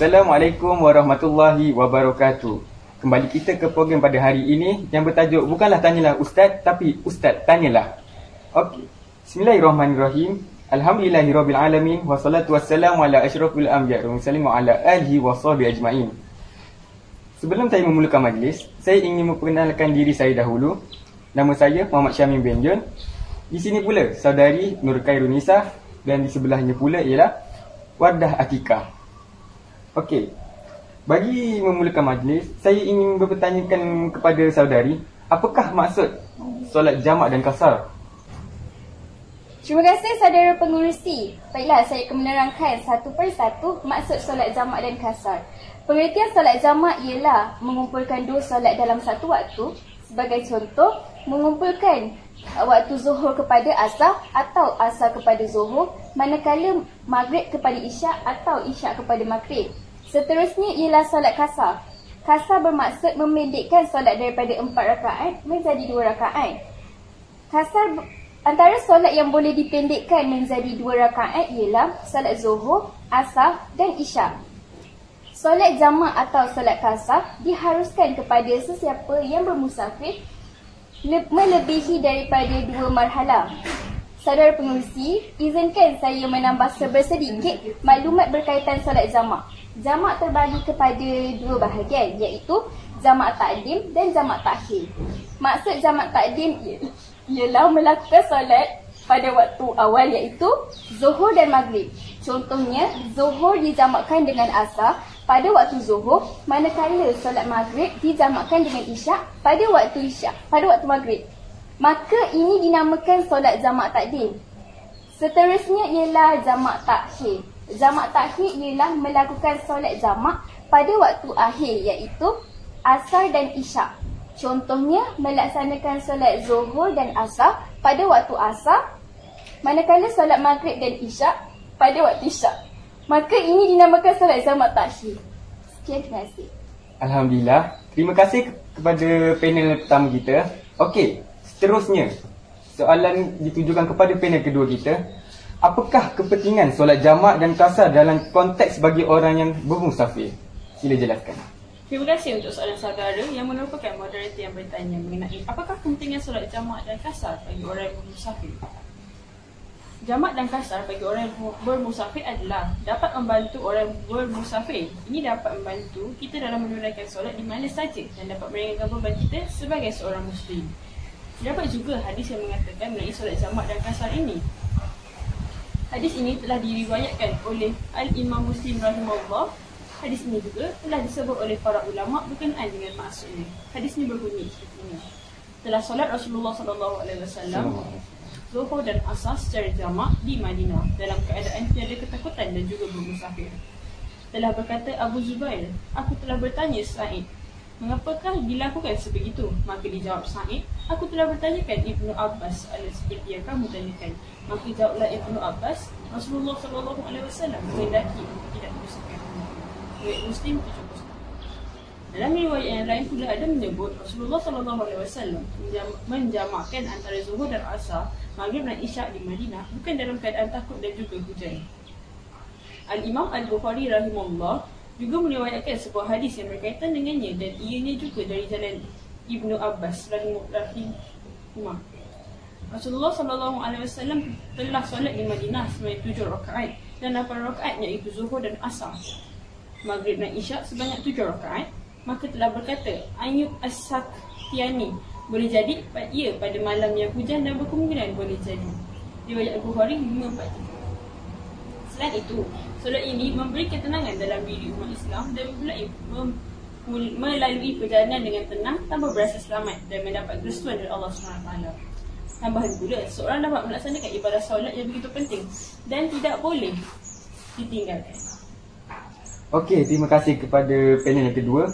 Assalamualaikum warahmatullahi wabarakatuh. Kembali kita ke program pada hari ini yang bertajuk bukanlah tanyalah Ustaz, tapi Ustaz tanyalah. Okey. Bismillahirrahmanirrahim. Alhamdulillahirabbil alamin wassalatu wassalamu ala asyrafil anbiya'i wal mursalin wa ala alihi washabihi ajmain. Sebelum saya memulakan majlis, saya ingin memperkenalkan diri saya dahulu. Nama saya Muhammad Syamim bin Jun. Di sini pula saudari Nur Khairunisa dan di sebelahnya pula ialah Wardah Atikah. Okey. Bagi memulakan majlis, saya ingin bertanyakan kepada saudari, apakah maksud solat jamak dan kasar? Terima kasih saudara pengurusi. Baiklah, saya akan menerangkan satu persatu maksud solat jamak dan kasar. Pengertian solat jamak ialah mengumpulkan dua solat dalam satu waktu. Sebagai contoh, mengumpulkan waktu zuhur kepada asar atau asar kepada zuhur, manakala maghrib kepada isyak atau isyak kepada maghrib. Seterusnya ialah solat kasar. Kasar bermaksud memendekkan solat daripada 4 rakaat menjadi 2 rakaat. Antara solat yang boleh dipendekkan menjadi 2 rakaat ialah solat zuhur, asar dan isyak. Solat jamak atau solat kasar diharuskan kepada sesiapa yang bermusafir melebihi daripada 2 marhalah. Saudara pengurusi, izinkan saya menambah sedikit maklumat berkaitan solat jamak. Jamak terbagi kepada 2 bahagian, iaitu jamak takdim dan jamak takhir. Maksud jamak takdim ialah melakukan solat pada waktu awal, iaitu zuhur dan maghrib. Contohnya, zuhur dijamakkan dengan asar pada waktu zuhur, manakala solat maghrib dijamakkan dengan isyak pada waktu maghrib. Maka ini dinamakan solat jamak takdim. Seterusnya ialah jamak takhir. Jamak takhir ialah melakukan solat jamak pada waktu akhir, iaitu asar dan isyak. Contohnya, melaksanakan solat zuhur dan asar pada waktu asar, manakala solat maghrib dan isyak pada waktu isyak. Maka ini dinamakan solat jamak takhir. Sekian, terima kasih. Alhamdulillah. Terima kasih kepada panel pertama kita. Okey, seterusnya soalan ditujukan kepada panel kedua kita. Apakah kepentingan solat jamak dan kasar dalam konteks bagi orang yang bermusafir? Sila jelaskan. Terima kasih untuk soalan saudara yang merupakan moderator yang bertanya mengenai apakah kepentingan solat jamak dan kasar bagi orang yang bermusafir. Jamak dan kasar bagi orang yang bermusafir adalah dapat membantu orang bermusafir. Ini dapat membantu kita dalam menunaikan solat di mana saja dan dapat meringankan beban kita sebagai seorang Muslim. Terdapat juga hadis yang mengatakan mengenai solat jamak dan kasar ini. Hadis ini telah diriwayatkan oleh Al-Imam Muslim rahimahullah. Hadis ini juga telah disebut oleh para ulama berkenaan dengan maksudnya. Hadis ini berbunyi seperti ini. Telah solat Rasulullah SAW zuhur dan asar secara jamak di Madinah dalam keadaan tiada ketakutan dan juga bermusafir. Telah berkata Abu Zubair, aku telah bertanya Sa'id, mengapakah dilakukan sebegitu? Maka dijawab Sa'id, aku telah bertanyakan Ibnu Abbas seperti yang kamu tanyakan. Maka jawablah Ibnu Abbas, Rasulullah SAW menghendaki tidak bermusafir. Riwayat Muslim 70. Dalam riwayat yang lain pula ada menyebut Rasulullah SAW menjamakkan antara zuhur dan asar, maghrib dan isyak di Madinah bukan dalam keadaan takut dan juga hujan. Al-Imam Al-Bukhari rahimahullah juga meriwayatkan sebuah hadis yang berkaitan dengannya dan ianya juga dari jalan Ibnu Abbas rahimahullah. Rasulullah SAW telah solat di Madinah sebanyak 7 rakaat dan 8 rakaat iaitu zuhur dan asar. Maghrib dan isyak sebanyak 7 rakaat. Maka telah berkata Ayyub As-Saktiani, boleh jadi ia pada malam yang hujan dan berkemungkinan boleh jadi. Riwayat Al-Bukhari 543. Selain itu, solat ini memberi ketenangan dalam diri umat Islam dan melalui perjalanan dengan tenang tanpa berasa selamat dan mendapat kerestuan dari Allah SWT. Tambahan pula, seorang dapat melaksanakan ibadah solat yang begitu penting dan tidak boleh ditinggalkan. Okey, terima kasih kepada panel yang kedua.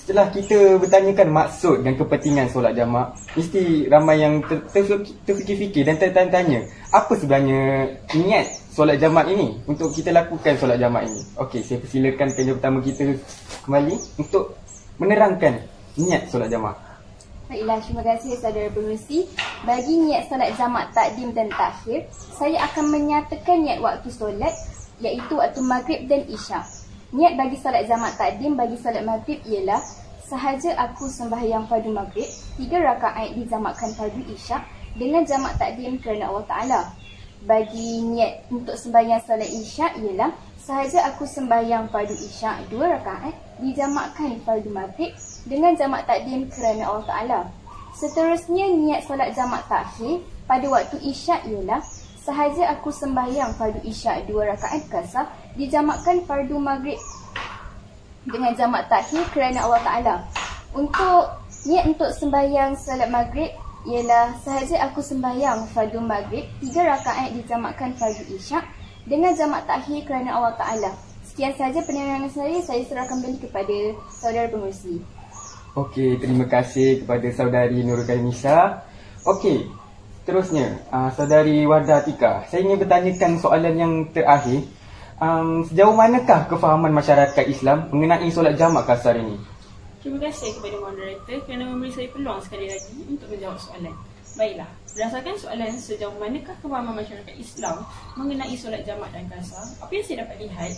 Setelah kita bertanyakan maksud dan kepentingan solat jamak, mesti ramai yang terfikir-fikir dan tertanya-tanya, apa sebenarnya niat solat jamak ini untuk kita lakukan solat jamak ini. Okey, saya persilakan panel pertama kita kembali untuk menerangkan niat solat jamak. Baiklah, terima kasih saudara pengurusi. Bagi niat solat jamak takdim dan takhir, saya akan menyatakan niat waktu solat, iaitu waktu maghrib dan isyak. Niat bagi solat jamak takdim bagi solat maghrib ialah sahaja aku sembahyang fardu maghrib 3 rakaat dijamakkan fardu isyak dengan jamak takdim kerana Allah Ta'ala. Bagi niat untuk sembahyang solat isyak ialah sahaja aku sembahyang fardu isyak 2 rakaat dijamakkan fardu maghrib dengan jamak takdim kerana Allah Ta'ala. Seterusnya, niat solat jamak takhir pada waktu isyak ialah sahaja aku sembahyang fardu isyak 2 rakaat kasar dijamakkan fardu maghrib dengan jamak takhir kerana Allah Ta'ala. Untuk niat untuk sembahyang solat maghrib ialah sahaja aku sembahyang fardu maghrib 3 rakaat dijamakkan fardu isyak dengan jamak takhir kerana Allah Ta'ala. Sekian sahaja penerangan saya serahkan kembali kepada saudara pengerusi. Okey, terima kasih kepada saudari Nurul Kainisa. Okey, terusnya saudari Wardah Atikah. Saya ingin bertanyakan soalan yang terakhir. Sejauh manakah kefahaman masyarakat Islam mengenai solat jamak kasar ini? Terima kasih kepada moderator kerana memberi saya peluang sekali lagi untuk menjawab soalan. Baiklah, berdasarkan soalan sejauh manakah kefahaman masyarakat Islam mengenai solat jamak dan kasar, apa yang saya dapat lihat,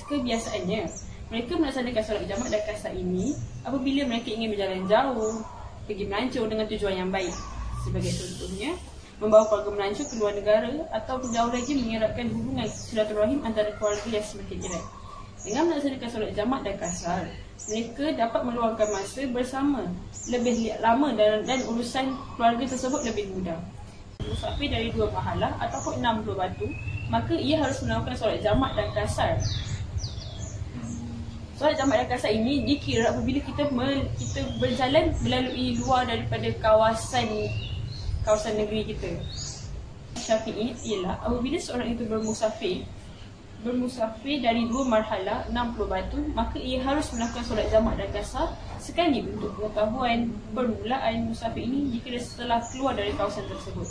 kebiasaannya mereka melaksanakan solat jamak dan kasar ini apabila mereka ingin berjalan jauh, pergi melancong dengan tujuan yang baik. Sebagai contohnya, membawa keluarga melancong ke luar negara atau jauh lagi mengeratkan hubungan silaturahim antara keluarga yang semakin erat. Dengan melaksanakan solat jamak dan kasar, mereka dapat meluangkan masa bersama lebih lama dan urusan keluarga tersebut lebih mudah. Musafir dari 2 mahalah ataupun 60 batu, maka ia harus melakukan solat jamak dan kasar. Solat jamak dan kasar ini dikira apabila kita berjalan melalui luar daripada kawasan negeri kita. Syafi'i ialah apabila seorang itu bermusafir dari 2 marhalah 60 batu, maka ia harus melakukan solat jamak dan kasar sekali untuk pengetahuan permulaan musafir ini jika setelah keluar dari kawasan tersebut.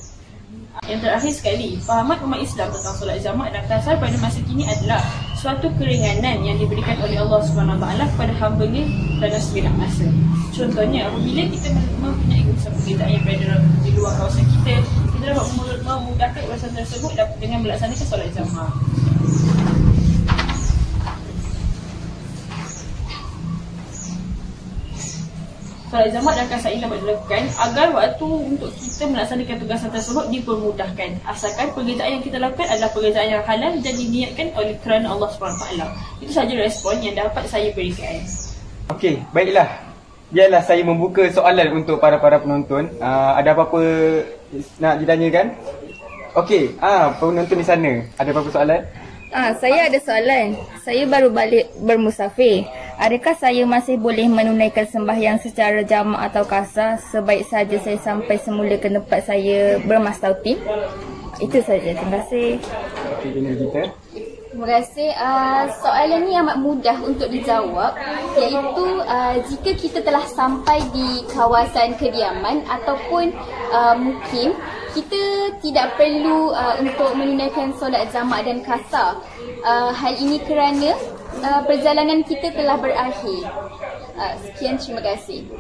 Yang terakhir sekali, fahaman umat Islam tentang solat jamak dan kasar pada masa kini adalah suatu keringanan yang diberikan oleh Allah SWT kepada hamba-Nya dalam segala masa. Contohnya, apabila kita mempunyai urusan pekerjaan yang berada di luar kawasan kita dapat memudahkan urusan tersebut dengan melaksanakan solat jamak. Solat jamak dan kasar ini dapat dilakukan agar waktu untuk kita melaksanakan tugasan tersebut dipermudahkan, asalkan pekerjaan yang kita lakukan adalah pekerjaan yang halal dan diniatkan oleh kerana Allah SWT. Itu sahaja respon yang dapat saya berikan. Okey, baiklah. Biarlah saya membuka soalan untuk para penonton. Ada apa-apa nak ditanyakan? Okey, penonton di sana, ada apa-apa soalan? Saya ada soalan. Saya baru balik bermusafir. Adakah saya masih boleh menunaikan sembahyang secara jamak atau kasar sebaik saja saya sampai semula ke tempat saya bermastautin? Itu saja. Terima kasih. Okey, ini kita. Terima kasih. Soalan ni amat mudah untuk dijawab, iaitu jika kita telah sampai di kawasan kediaman ataupun mukim, kita tidak perlu untuk menunaikan solat jamak dan kasar. Hal ini kerana perjalanan kita telah berakhir. Sekian, terima kasih.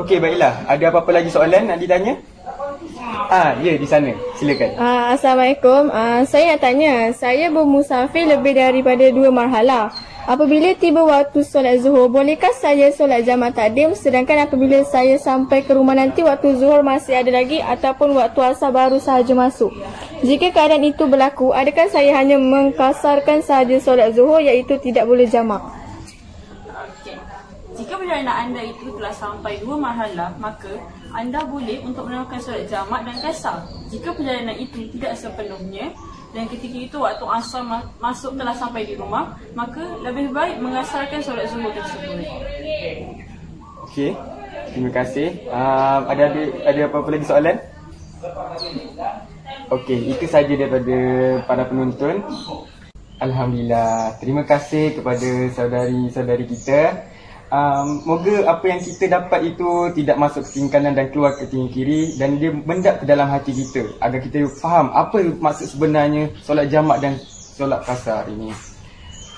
Okey, baiklah. Ada apa-apa lagi soalan nak ditanya? Ya, di sana. Silakan. Assalamualaikum. Saya nak tanya, saya bermusafir lebih daripada 2 marhalah. Apabila tiba waktu solat zuhur, bolehkah saya solat jamak takdim, sedangkan apabila saya sampai ke rumah nanti waktu zuhur masih ada lagi ataupun waktu asar baru sahaja masuk? Jika keadaan itu berlaku, adakah saya hanya mengkasarkan sahaja solat zuhur iaitu tidak boleh jamak? Jika perjalanan anda itu telah sampai 2 marhalah, maka anda boleh untuk melakukan solat jamak dan kasar. Jika perjalanan itu tidak sepenuhnya dan ketika itu waktu asar masuk telah sampai di rumah, maka lebih baik mengasarkan solat zuhur tersebut. Okey, terima kasih. Ada apa-apa lagi soalan? Okey, itu saja daripada para penonton. Alhamdulillah. Terima kasih kepada saudari-saudari kita. Moga apa yang kita dapat itu tidak masuk ke tinggi kanan dan keluar ke tinggi kiri, dan dia mendap ke dalam hati kita agar kita faham apa maksud sebenarnya solat jamak dan solat kasar ini.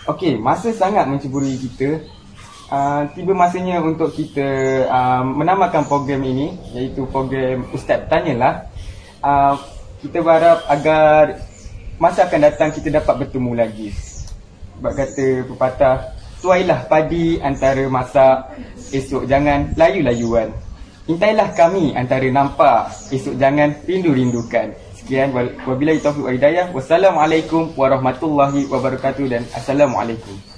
Okey, masa sangat menceburui kita. Tiba masanya untuk kita menamakan program ini, iaitu program Ustaz Tanyalah. Kita berharap agar masa akan datang kita dapat bertemu lagi. Sebab kata pepatah, tuailah padi antara masak, esok jangan layu-layuan. Intailah kami antara nampak, esok jangan rindu-rindukan. Sekian, wabillahi taufiq wal hidayah. Wassalamualaikum warahmatullahi wabarakatuh dan assalamualaikum.